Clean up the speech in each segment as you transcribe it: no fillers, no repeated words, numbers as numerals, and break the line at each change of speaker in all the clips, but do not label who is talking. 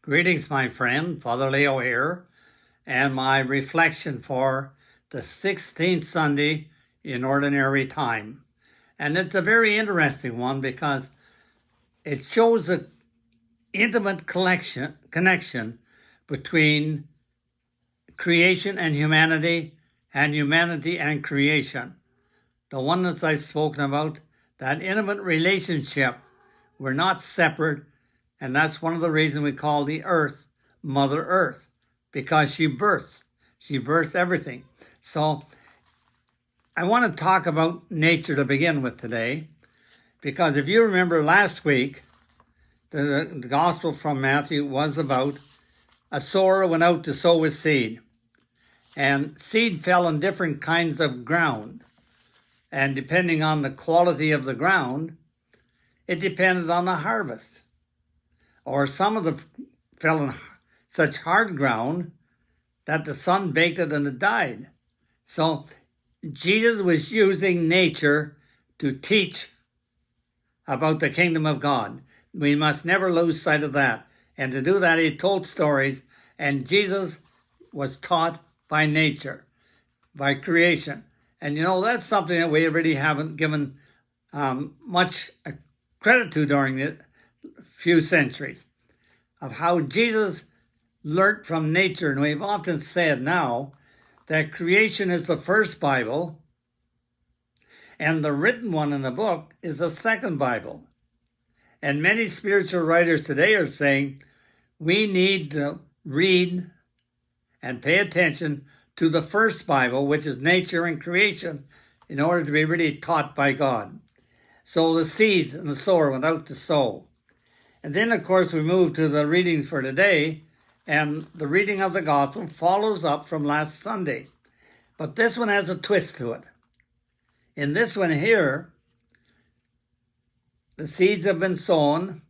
Greetings, my friend. Father Leo here, and my reflection for the 16th Sunday in Ordinary Time. And it's a very interesting one because it shows an intimate connection between creation and humanity and creation. The oneness I've spoken about, that intimate relationship, we're not separate. And that's one of the reasons we call the earth Mother Earth, because she birthed everything. So I want to talk about nature to begin with today, because if you remember last week, the gospel from Matthew was about a sower went out to sow his seed. And seed fell in different kinds of ground. And depending on the quality of the ground, it depended on the harvest. Or some of them fell in such hard ground that the sun baked it and it died. So Jesus was using nature to teach about the kingdom of God. We must never lose sight of that. And to do that, he told stories, and Jesus was taught by nature, by creation. And that's something that we really haven't given much credit to during the few centuries, of how Jesus learnt from nature. And we've often said now that creation is the first Bible and the written one in the book is the second Bible. And many spiritual writers today are saying we need to read and pay attention to the first Bible, which is nature and creation, in order to be really taught by God. So the seeds and the sower went out to sow. And then, of course, we move to the readings for today, and the reading of the gospel follows up from last Sunday. But this one has a twist to it. In this one here, the seeds have been sown,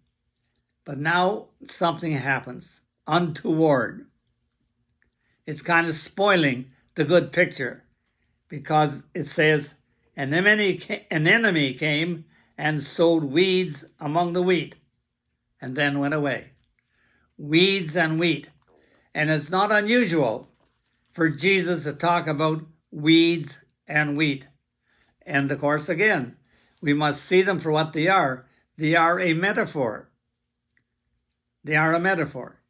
but now something happens untoward. It's kind of spoiling the good picture, because it says, an enemy came and sowed weeds among the wheat, and then went away. Weeds and wheat. And it's not unusual for Jesus to talk about weeds and wheat. And of course, again, we must see them for what they are. They are a metaphor. They are a metaphor.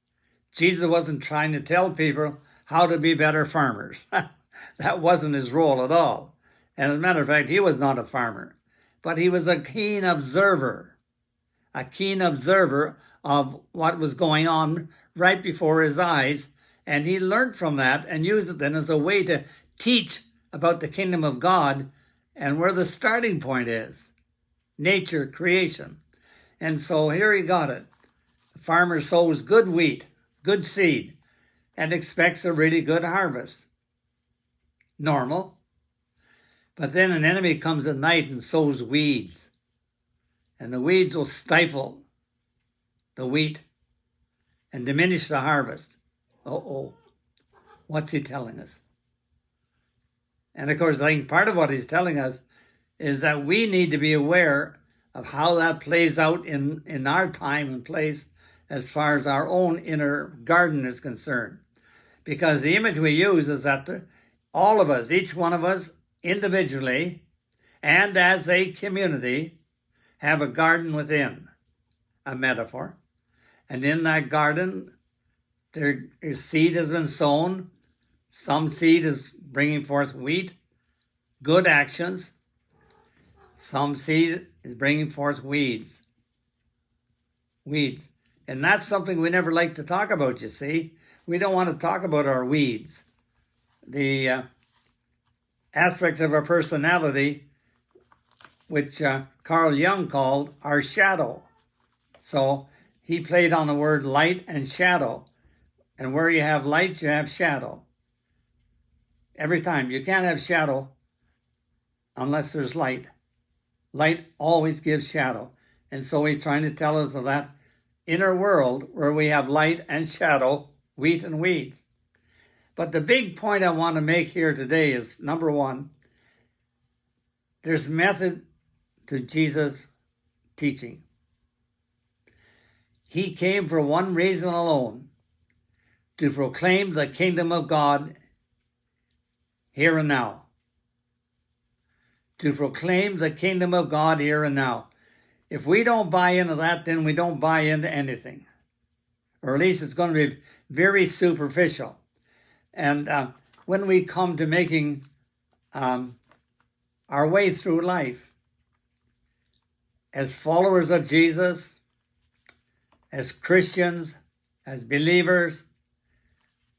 Jesus wasn't trying to tell people how to be better farmers. That wasn't his role at all. And as a matter of fact, he was not a farmer, but he was a keen observer of what was going on right before his eyes. And he learned from that and used it then as a way to teach about the kingdom of God and where the starting point is. Nature, creation. And so here he got it. The farmer sows good wheat, good seed, and expects a really good harvest. Normal. But then an enemy comes at night and sows weeds. And the weeds will stifle the wheat and diminish the harvest. What's he telling us? And of course, I think part of what he's telling us is that we need to be aware of how that plays out in our time and place as far as our own inner garden is concerned. Because the image we use is that all of us, each one of us individually and as a community, have a garden within, a metaphor. And in that garden, their seed has been sown. Some seed is bringing forth wheat, good actions. Some seed is bringing forth weeds. Weeds. And that's something we never like to talk about, you see. We don't want to talk about our weeds. The aspects of our personality, which Carl Jung called our shadow. So he played on the word light and shadow. And where you have light, you have shadow. Every time. You can't have shadow unless there's light. Light always gives shadow. And so he's trying to tell us of that inner world where we have light and shadow, wheat and weeds. But the big point I want to make here today is, number one, there's method to Jesus' teaching. He came for one reason alone, to proclaim the kingdom of God here and now. To proclaim the kingdom of God here and now. If we don't buy into that, then we don't buy into anything. Or at least it's going to be very superficial. And when we come to making our way through life, as followers of Jesus, as Christians, as believers,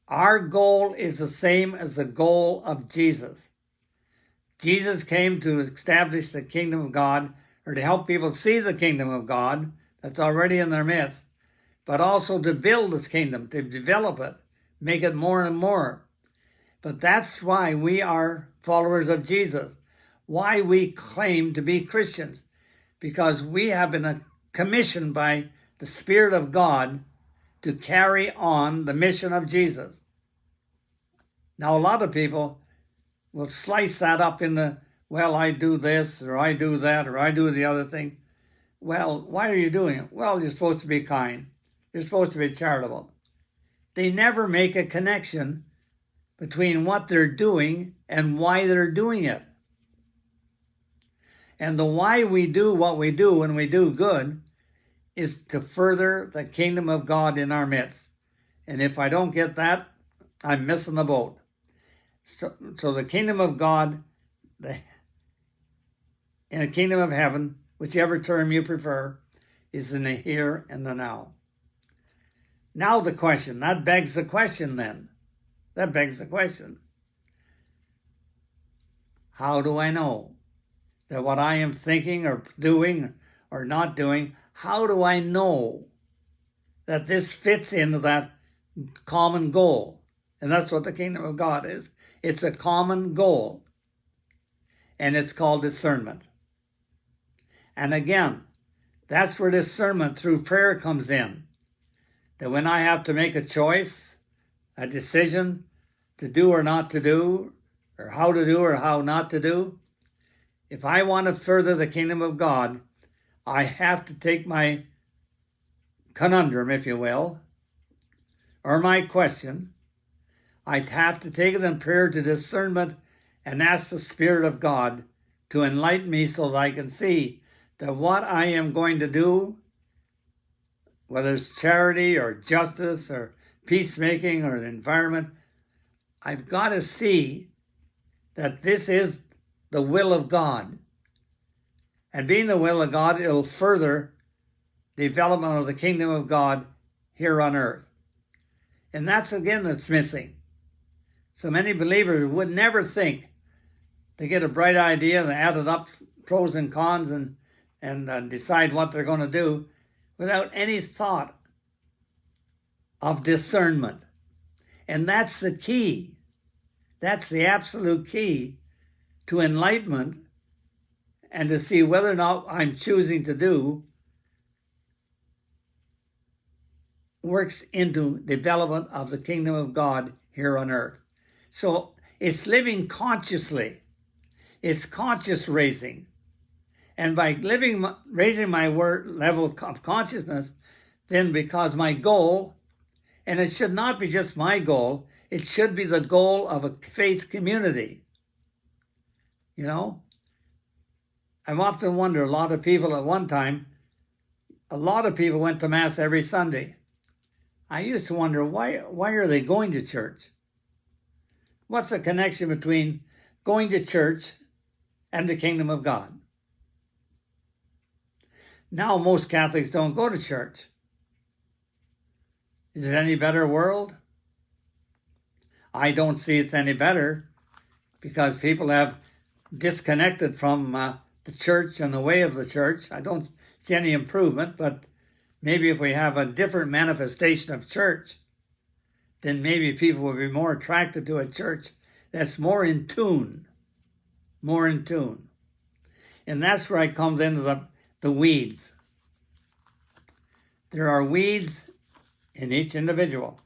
our goal is the same as the goal of Jesus. Jesus came to establish the kingdom of God, or to help people see the kingdom of God that's already in their midst, but also to build this kingdom, to develop it, make it more and more. But that's why we are followers of Jesus, why we claim to be Christians, because we have been commissioned by the Spirit of God to carry on the mission of Jesus. Now, a lot of people will slice that up into, well, I do this, or I do that, or I do the other thing. Well, why are you doing it? Well, you're supposed to be kind. You're supposed to be charitable. They never make a connection between what they're doing and why they're doing it. And the why we do what we do when we do good is to further the kingdom of God in our midst. And if I don't get that, I'm missing the boat. So the kingdom of God, in the kingdom of heaven, whichever term you prefer, is in the here and the now. Now the question, that begs the question then. That begs the question. How do I know that what I am thinking or doing or not doing, how do I know that this fits into that common goal? And that's what the kingdom of God is. It's a common goal. And it's called discernment. And again, that's where discernment through prayer comes in. That when I have to make a choice, a decision to do or not to do, or how to do or how not to do, if I want to further the kingdom of God, I have to take my conundrum, if you will, or my question. I have to take it in prayer to discernment and ask the Spirit of God to enlighten me so that I can see that what I am going to do, whether it's charity or justice or peacemaking or the environment, I've got to see that this is the will of God. And being the will of God, it'll further the development of the kingdom of God here on earth. And that's again that's missing. So many believers would never think they get a bright idea and add it up, pros and cons, and decide what they're going to do without any thought of discernment. And that's the key. That's the absolute key to enlightenment and to see whether or not I'm choosing to do works into development of the kingdom of God here on earth. So it's living consciously. It's conscious raising. And by raising my level of consciousness, then because my goal, and it should not be just my goal, it should be the goal of a faith community. You know, I've often wondered, a lot of people at one time, a lot of people went to Mass every Sunday. I used to wonder, why are they going to church? What's the connection between going to church and the kingdom of God? Now most Catholics don't go to church. Is it any better world? I don't see it's any better because people have disconnected from the church and the way of the church. I don't see any improvement, but maybe if we have a different manifestation of church, then maybe people will be more attracted to a church that's more in tune. More in tune. And that's where I come into the weeds. There are weeds in each individual,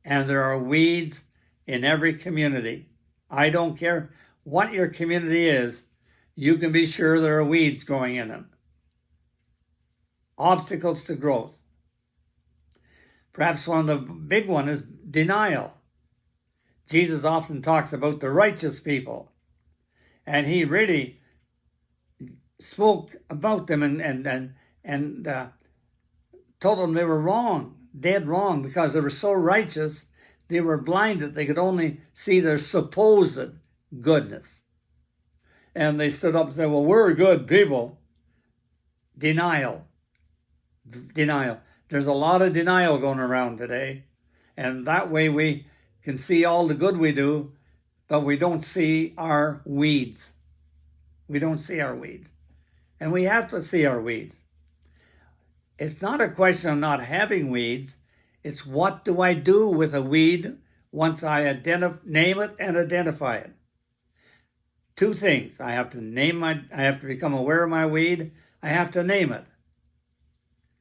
and there are weeds in every community. I don't care what your community is, you can be sure there are weeds growing in it. Obstacles to growth. Perhaps one of the big one is denial. Jesus often talks about the righteous people, and he really spoke about them and told them they were wrong, dead wrong, because they were so righteous, they were blind that they could only see their supposed goodness. And they stood up and said, well, we're good people. Denial. There's a lot of denial going around today. And that way we can see all the good we do, but we don't see our weeds. We don't see our weeds. And we have to see our weeds. It's not a question of not having weeds. It's what do I do with a weed once I name it and identify it. Two things. I have to become aware of my weed. I have to name it.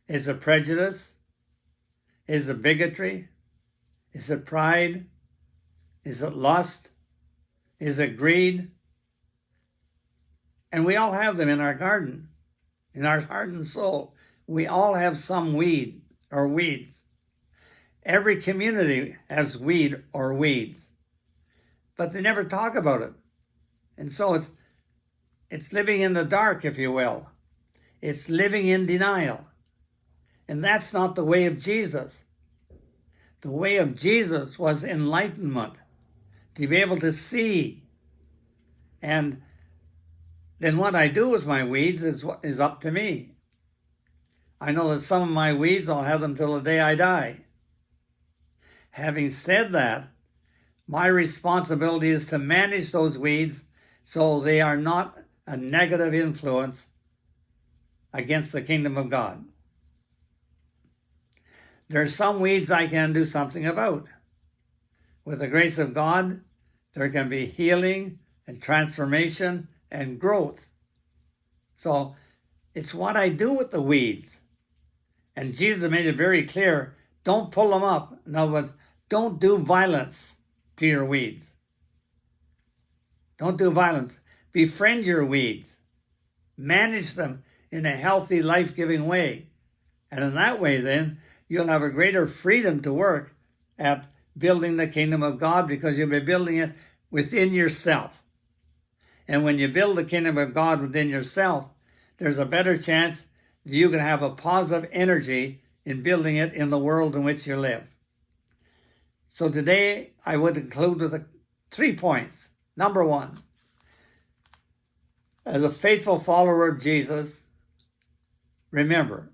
Is it prejudice? Is it bigotry? Is it pride? Is it lust? Is it greed? And we all have them in our garden, in our heart and soul. We all have some weed or weeds. Every community has weed or weeds, but they never talk about it. And so it's living in the dark, if you will. It's living in denial. And that's not the way of Jesus. The way of Jesus was enlightenment, to be able to see. And then what I do with my weeds is up to me. I know that some of my weeds, I'll have them till the day I die. Having said that, my responsibility is to manage those weeds so they are not a negative influence against the kingdom of God. There are some weeds I can do something about. With the grace of God, there can be healing and transformation and growth. So it's what I do with the weeds. And Jesus made it very clear, don't pull them up. In other words, don't do violence to your weeds. Don't do violence. Befriend your weeds. Manage them in a healthy, life-giving way. And in that way, then, you'll have a greater freedom to work at building the kingdom of God because you'll be building it within yourself. And when you build the kingdom of God within yourself, there's a better chance that you can have a positive energy in building it in the world in which you live. So today, I would conclude with 3 points. Number 1, as a faithful follower of Jesus, remember,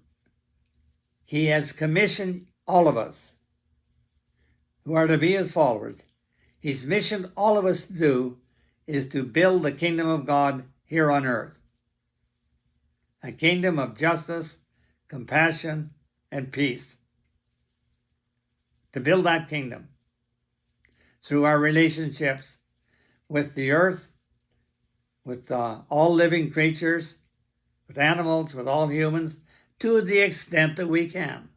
he has commissioned all of us who are to be his followers. He's missioned all of us to do is to build the kingdom of God here on earth. A kingdom of justice, compassion, and peace. To build that kingdom through our relationships with the earth, with all living creatures, with animals, with all humans, to the extent that we can.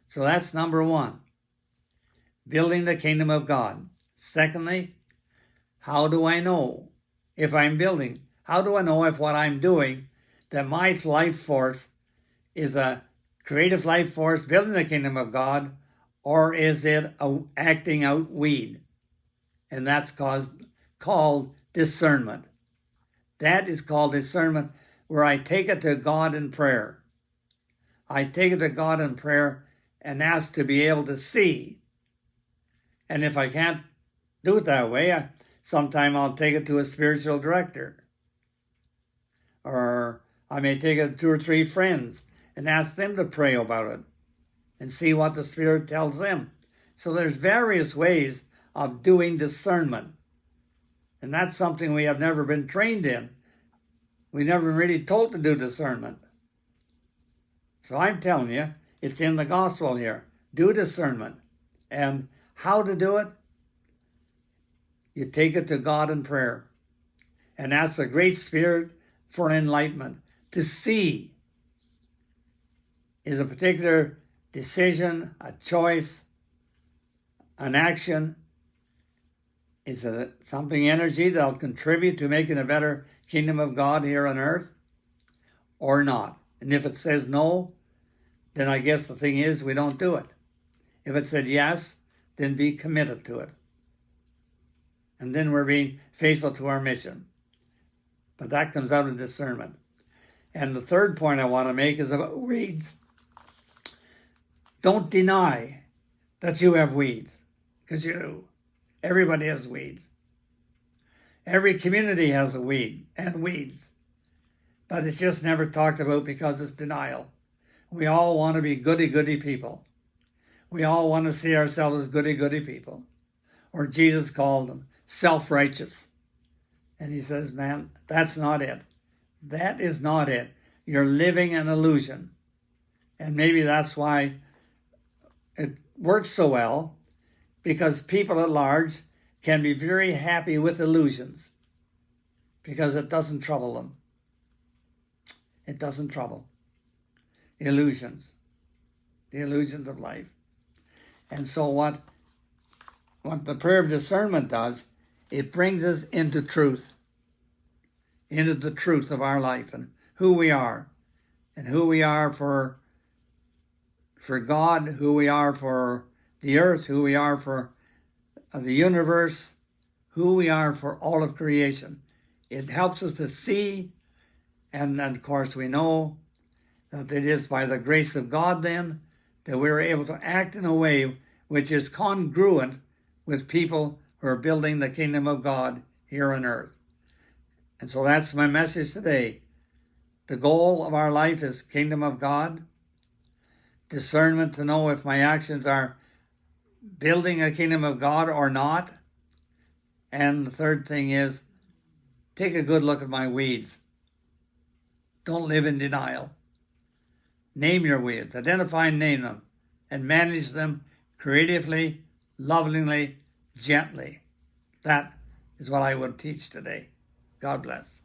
So that's number 1, building the kingdom of God. Secondly, how do I know if I'm building? How do I know if what I'm doing, that my life force is a creative life force building the kingdom of God, or is it a acting out weed? And that's called discernment. That is called discernment, where I take it to God in prayer. I take it to God in prayer and ask to be able to see. And if I can't do it that way, sometime I'll take it to a spiritual director. Or I may take it to 2 or 3 friends and ask them to pray about it and see what the Spirit tells them. So there's various ways of doing discernment. And that's something we have never been trained in. We never really told to do discernment. So I'm telling you, it's in the gospel here. Do discernment. And how to do it? You take it to God in prayer and ask the Great Spirit for enlightenment to see. Is a particular decision, a choice, an action, is it something energy that'll contribute to making a better kingdom of God here on earth or not? And if it says no, then I guess the thing is we don't do it. If it said yes, then be committed to it. And then we're being faithful to our mission. But that comes out of discernment. And the third point I want to make is about weeds. Don't deny that you have weeds, because you do. Everybody has weeds. Every community has a weed and weeds. But it's just never talked about because it's denial. We all want to be goody-goody people. We all want to see ourselves as goody-goody people. Or Jesus called them self-righteous. And he says, man, that's not it. That is not it. You're living an illusion. And maybe that's why it works so well, because people at large can be very happy with illusions because it doesn't trouble them. It doesn't trouble. Illusions. The illusions of life. And so what the prayer of discernment does, it brings us into truth. Into the truth of our life and who we are. And who we are for God, who we are for the earth, who we are for the universe, who we are for all of creation. It helps us to see, and of course we know that it is by the grace of God then that we're able to act in a way which is congruent with people who are building the kingdom of God here on earth. And so that's my message today. The goal of our life is kingdom of God, discernment to know if my actions are building a kingdom of God or not. And the third thing is, take a good look at my weeds. Don't live in denial. Name your weeds, identify and name them, and manage them creatively, lovingly, gently. That is what I would teach today. God bless.